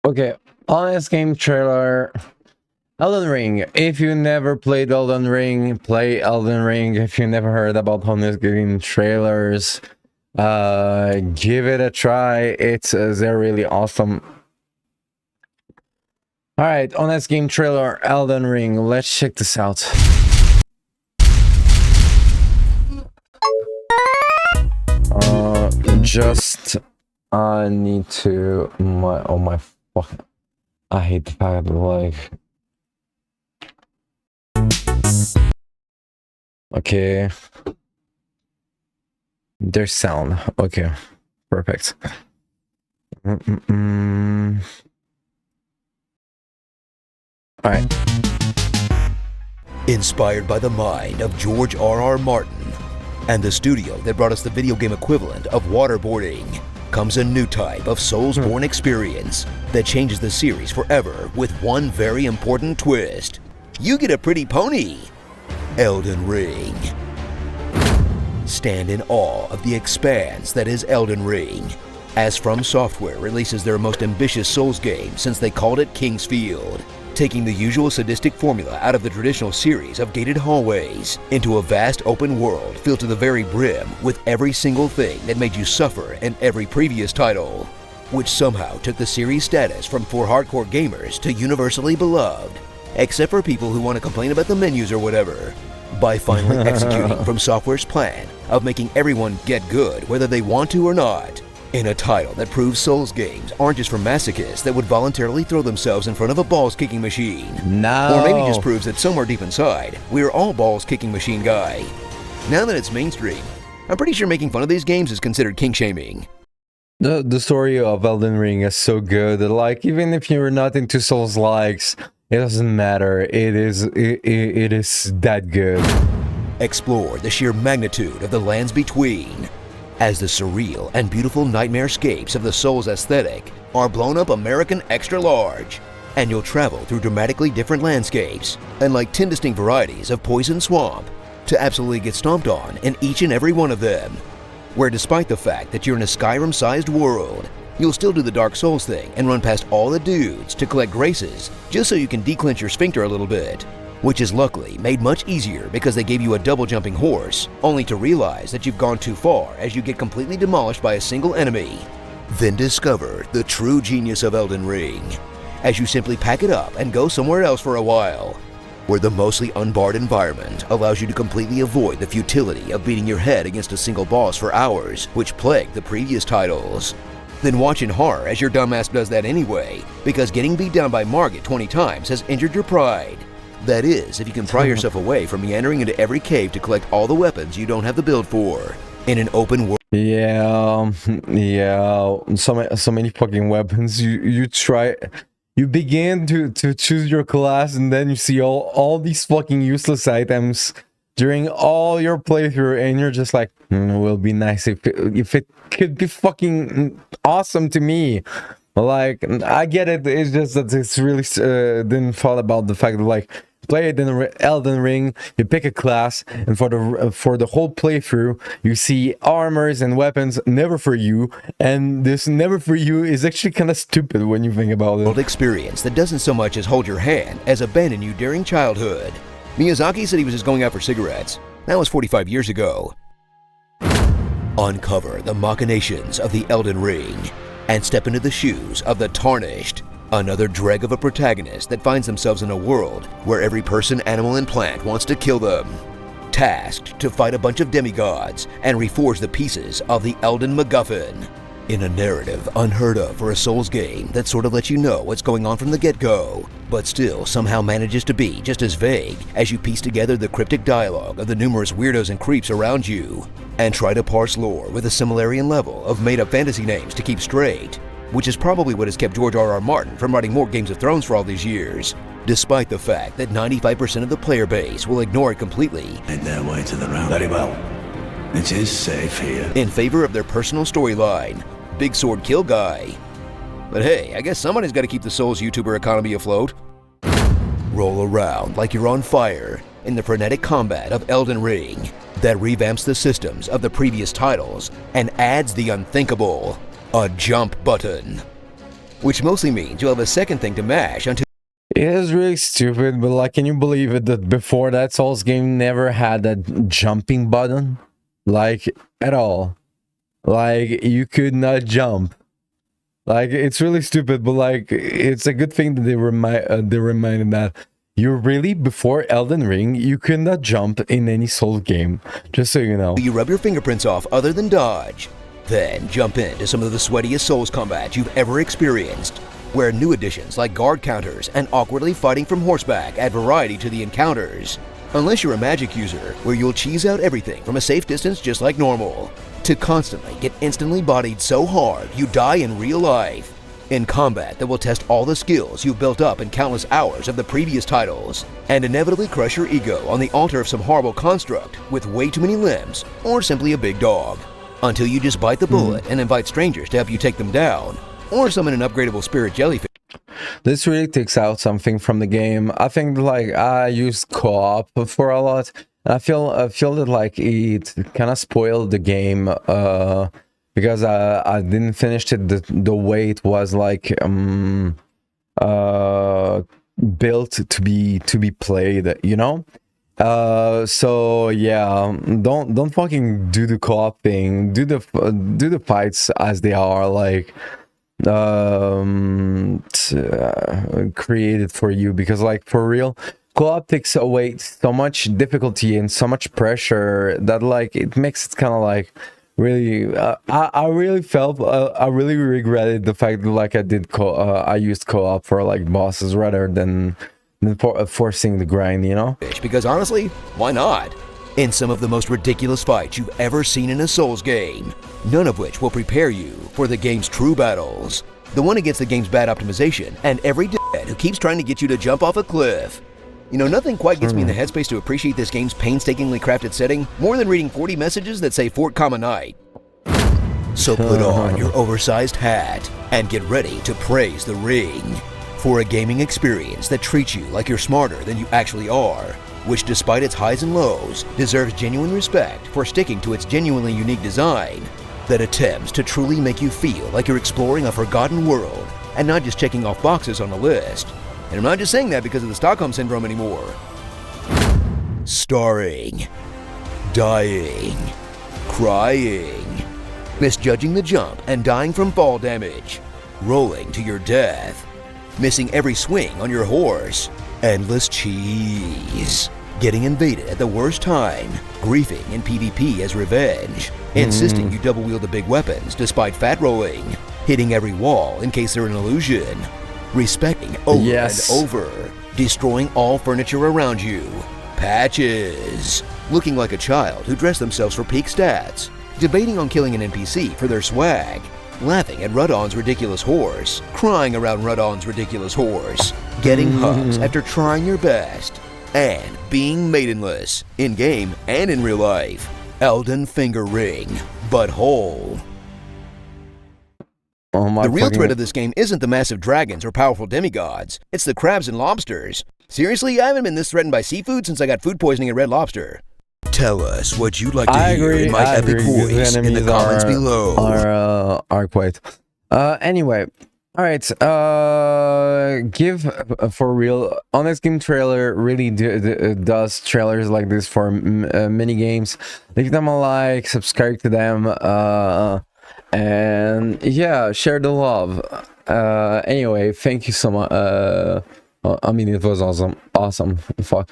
Okay, honest game trailer. Elden Ring. If you never played Elden Ring, play Elden Ring. If you never heard about honest game trailers, give it a try. They're really awesome. All right, honest game trailer, Elden Ring. Let's check this out. I need to my fucking. I hate the fact that like. Okay. There's sound. Okay. Perfect. Alright. Inspired by the mind of George R.R. Martin and the studio that brought us the video game equivalent of waterboarding, comes a new type of Soulsborne experience that changes the series forever with one very important twist. You get a pretty pony. Elden Ring. Stand in awe of the expanse that is Elden Ring, as From Software releases their most ambitious Souls game since they called it King's Field, taking the usual sadistic formula out of the traditional series of gated hallways into a vast open world filled to the very brim with every single thing that made you suffer in every previous title, which somehow took the series status from for hardcore gamers to universally beloved, except for people who want to complain about the menus or whatever, by finally executing From Software's plan of making everyone get good whether they want to or not, in a title that proves Souls games aren't just for masochists that would voluntarily throw themselves in front of a balls-kicking machine. No. Or maybe just proves that somewhere deep inside, we're all balls-kicking machine guy. Now that it's mainstream, I'm pretty sure making fun of these games is considered kink-shaming. The story of Elden Ring is so good that, like, even if you're not into Souls likes, it doesn't matter. It is that good. Explore the sheer magnitude of the lands between, as the surreal and beautiful nightmarescapes of the Souls aesthetic are blown up American extra large, and you'll travel through dramatically different landscapes and like 10 distinct varieties of poison swamp to absolutely get stomped on in each and every one of them, where despite the fact that you're in a Skyrim-sized world, you'll still do the Dark Souls thing and run past all the dudes to collect graces just so you can declench your sphincter a little bit, which is luckily made much easier because they gave you a double jumping horse, only to realize that you've gone too far as you get completely demolished by a single enemy. Then discover the true genius of Elden Ring, as you simply pack it up and go somewhere else for a while, where the mostly unbarred environment allows you to completely avoid the futility of beating your head against a single boss for hours, which plagued the previous titles. Then watch in horror as your dumbass does that anyway, because getting beat down by Margit 20 times has injured your pride. That is, if you can pry yourself away from meandering into every cave to collect all the weapons you don't have the build for, in an open world. Yeah, so many fucking weapons. You begin to choose your class, and then you see all these fucking useless items during all your playthrough, and you're just like, it will be nice if it could be fucking awesome to me. Like, I get it. It's just that it's really didn't thought about the fact that, like, play it in Elden Ring, you pick a class, and for the whole playthrough, you see armors and weapons never for you, and this never for you is actually kind of stupid when you think about it. Experience that doesn't so much as hold your hand as abandon you during childhood. Miyazaki said he was just going out for cigarettes. That was 45 years ago. Uncover the machinations of the Elden Ring and step into the shoes of the Tarnished, another dreg of a protagonist that finds themselves in a world where every person, animal, and plant wants to kill them. Tasked to fight a bunch of demigods and reforge the pieces of the Elden MacGuffin, in a narrative unheard of for a Souls game that sort of lets you know what's going on from the get-go, but still somehow manages to be just as vague as you piece together the cryptic dialogue of the numerous weirdos and creeps around you, and try to parse lore with a Similarian level of made-up fantasy names to keep straight, which is probably what has kept George R.R. Martin from writing more Games of Thrones for all these years, despite the fact that 95% of the player base will ignore it completely. Made their way to the round. Very well. It is safe here. In favor of their personal storyline, Big Sword Kill Guy. But hey, I guess somebody's got to keep the Souls YouTuber economy afloat. Roll around like you're on fire in the frenetic combat of Elden Ring that revamps the systems of the previous titles and adds the unthinkable, a jump button. which mostly means you'll have a second thing to mash until It is really stupid, but like, can you believe it that before that Souls game never had that jumping button? Like, at all. Like, you could not jump. Like, it's really stupid, but like, it's a good thing that they reminded that you really, before Elden Ring, you could not jump in any Souls game. Just so you know. you rub your fingerprints off other than dodge. Then jump into some of the sweatiest Souls combat you've ever experienced, where new additions like guard counters and awkwardly fighting from horseback add variety to the encounters. Unless you're a magic user, where you'll cheese out everything from a safe distance just like normal, to constantly get instantly bodied so hard you die in real life. In combat that will test all the skills you've built up in countless hours of the previous titles, and inevitably crush your ego on the altar of some horrible construct with way too many limbs, or simply a big dog. Until you just bite the bullet and invite strangers to help you take them down, or summon an upgradable spirit jellyfish. This really takes out something from the game. I think like I used co-op for a lot. I feel that like it kind of spoiled the game because I didn't finish it the way it was like built to be played, you know. So yeah, don't fucking do the co-op thing. Do the fights as they are, like created for you, because like for real, co-op takes away so much difficulty and so much pressure that like it makes it kind of like really I really felt I really regretted the fact that like I used co-op for like bosses rather than forcing the grind, you know. Because honestly, why not? In some of the most ridiculous fights you've ever seen in a Souls game, none of which will prepare you for the game's true battles. The one against the game's bad optimization, and every dickhead who keeps trying to get you to jump off a cliff. You know, nothing quite gets me in the headspace to appreciate this game's painstakingly crafted setting more than reading 40 messages that say Fort Common Night. So put on your oversized hat and get ready to praise the ring for a gaming experience that treats you like you're smarter than you actually are, which despite its highs and lows, deserves genuine respect for sticking to its genuinely unique design that attempts to truly make you feel like you're exploring a forgotten world and not just checking off boxes on a list. And I'm not just saying that because of the Stockholm Syndrome anymore. Starring, dying, crying, misjudging the jump and dying from fall damage, rolling to your death, missing every swing on your horse, endless cheese, getting invaded at the worst time, griefing in PvP as revenge, insisting you double wield the big weapons despite fat rolling, hitting every wall in case they're an illusion, respecting over and over, destroying all furniture around you, patches, looking like a child who dressed themselves for peak stats, debating on killing an NPC for their swag, laughing at Rudon's ridiculous horse, crying around Rudon's ridiculous horse, getting hugs after trying your best, and being maidenless, in-game and in real life. Elden finger ring, but whole. The real threat of this game isn't the massive dragons or powerful demigods, it's the crabs and lobsters. Seriously, I haven't been this threatened by seafood since I got food poisoning at Red Lobster. Tell us what you'd like to hear in my epic voice in the comments below. Are quite. Anyway, all right. Give for real. Honest Game Trailer really does trailers like this for mini games. Leave them a like, subscribe to them, and yeah, share the love. Anyway, thank you so much. I mean, it was awesome. Fuck.